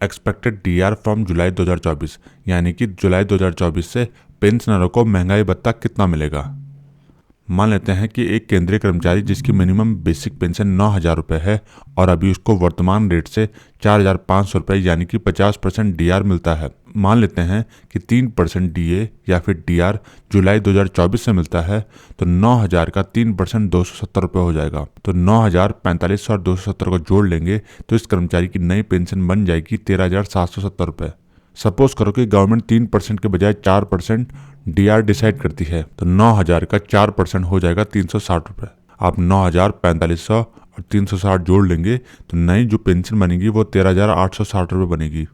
Expected D R from जुलाई 2024, यानी कि जुलाई 2024 से पेंशनरों को महंगाई भत्ता कितना मिलेगा। मान लेते हैं कि एक केंद्रीय कर्मचारी जिसकी मिनिमम बेसिक पेंशन 9,000 रुपये है और अभी उसको वर्तमान रेट से 4,500 रुपये यानी कि 50% डीआर मिलता है। मान लेते हैं कि 3% डीए या फिर डीआर जुलाई 2024 से मिलता है, तो 9,000 का 3% 270 रुपये हो जाएगा। तो 9,000, 4500 और 270 को जोड़ लेंगे तो इस कर्मचारी की नई पेंशन बन जाएगी 13,770 रुपये। सपोज करो कि गवर्नमेंट 3% के बजाय 4% डीआर डिसाइड करती है, तो 9,000 का 4% हो जाएगा 360 रुपये। आप 9,000, 4500 और 360 जोड़ लेंगे तो नई जो पेंशन बनेगी वो 13,860 रुपये बनेगी।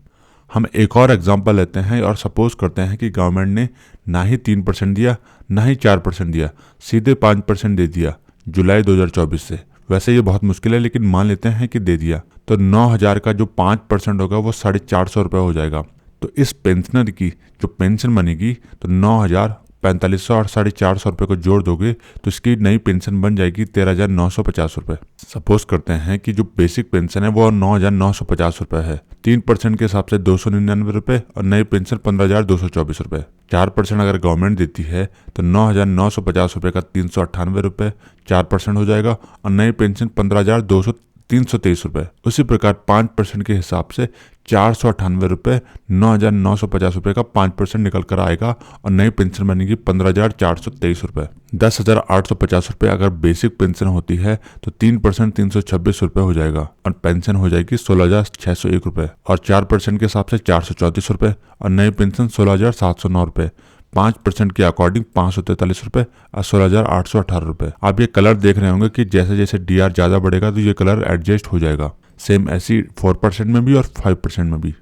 हम एक और एग्जांपल लेते हैं और सपोज करते हैं कि गवर्नमेंट ने ना ही 3% दिया ना ही 4% दिया, सीधे 5% दे दिया जुलाई 2024 से। वैसे ये बहुत मुश्किल है, लेकिन मान लेते हैं कि दे दिया, तो 9,000 का जो 5% होगा वो 450 रुपये हो जाएगा। तो इस पेंशनर की जो पेंशन बनेगी, तो 9,000, 4500 और 450 रुपये को जोड़ दोगे तो इसकी नई पेंशन बन जाएगी 13,950 रुपये। सपोज करते हैं कि जो बेसिक पेंशन है वो 9,950 रुपये है, 3% के हिसाब से 299 रुपये और नई पेंशन 15,224 रुपये। 4% अगर गवर्नमेंट देती है तो 9,950 रुपये का 398 रुपये 4% हो जाएगा और नई पेंशन 15,323 रुपये। उसी प्रकार 5% के हिसाब से 498 रुपये, 9,950 रुपये का 5% निकल कर आएगा और नई पेंशन बनेगी 15,423 रुपये। 10,850 रुपये अगर बेसिक पेंशन होती है तो 3% 326 रुपये हो जाएगा और पेंशन हो जाएगी 16,601 रुपये। और 4% के हिसाब से 434 रुपये और नई पेंशन 16,709 रुपये। 5% के अकॉर्डिंग 543 रुपये और 16,818 रुपये। आप ये कलर देख रहे होंगे कि जैसे जैसे डीआर ज़्यादा बढ़ेगा तो ये कलर एडजस्ट हो जाएगा। सेम ऐसी 4% में भी और 5% में भी।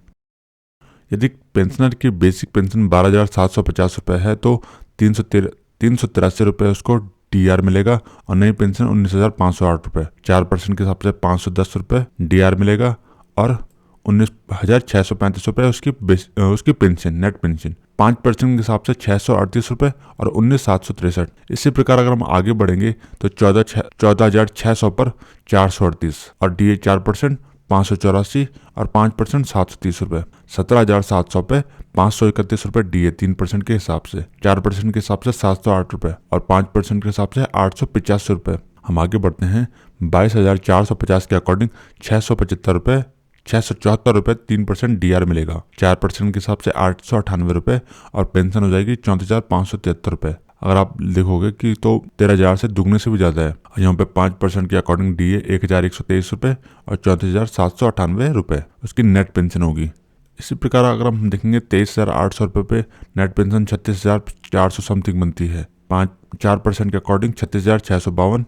यदि पेंशनर की बेसिक पेंशन 12,750 रुपये है तो 383 रुपये उसको डीआर मिलेगा और नई पेंशन 19,508 रुपये। 4% के हिसाब से 510 रुपये डीआर मिलेगा और 19,635 रुपये उसकी पेंशन, नेट पेंशन। 5% के हिसाब से 638 रुपये और 19,763। इसी प्रकार अगर हम आगे बढ़ेंगे तो 14,600 पर 438 और डीए 4% 584 और 5% 730 रुपये। 17,700 पे 531 रुपये डीए 3% के हिसाब से, 4% के हिसाब से 708 रुपये और 5% के हिसाब से 885 रुपये। हम आगे बढ़ते हैं 22,450 के अकॉर्डिंग 675 रुपये 674 रुपये 3% डीआर मिलेगा। 4% के हिसाब से 898 रुपये और पेंशन हो जाएगी 34,573 रुपये। अगर आप देखोगे कि तो 13,000 से दुगने से भी ज़्यादा है। यहाँ पे 5% के अकॉर्डिंग डीए 1,123 रुपये और 34,798 रुपये उसकी नेट पेंशन होगी। इसी प्रकार अगर हम देखेंगे 23,800 रुपये पे नेट पेंशन 36,400 समथिंग बनती है। 4% के अकॉर्डिंग 36,652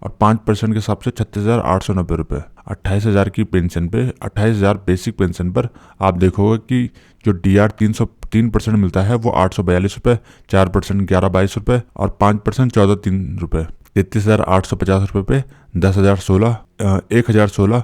और 5% के हिसाब से 36,890 रुपये। 28,000 की पेंशन पे 28,000 बेसिक पेंशन पर आप देखोगे कि जो डीआर 3% मिलता है वो 842 रुपये, 4% 1122 रुपये और 5% 1403 रुपये। 33,850 रुपये पे 10,016, 1,016,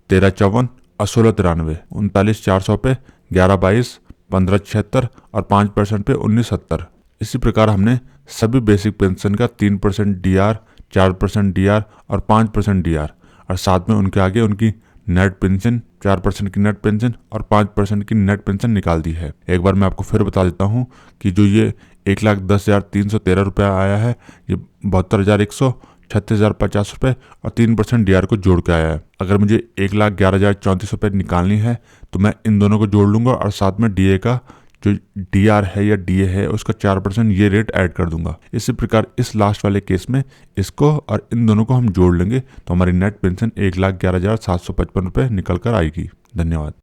1354 और 1693। 39,400 पे 1122, 1576 और 5% पे 1970। इसी प्रकार हमने सभी बेसिक पेंशन का 3% डीआर, 4% डीआर और 5% डीआर और साथ में उनके आगे उनकी नेट पेंशन, 4% की नेट पेंशन और 5% की नेट पेंशन निकाल दी है। एक बार मैं आपको फिर बता देता हूँ कि जो ये 1,10,313 रुपया आया है, ये 72,100, 36,050 रुपये और 3% डीआर को जोड़ के आया है। अगर मुझे 1,11,034 रुपये निकालनी है तो मैं इन दोनों को जोड़ लूँगा और साथ में डीए का जो डीआर है या डीए है उसका 4% ये रेट ऐड कर दूंगा। इसी प्रकार इस लास्ट वाले केस में इसको और इन दोनों को हम जोड़ लेंगे तो हमारी नेट पेंशन 1,11,755 रुपये निकल कर आएगी। धन्यवाद।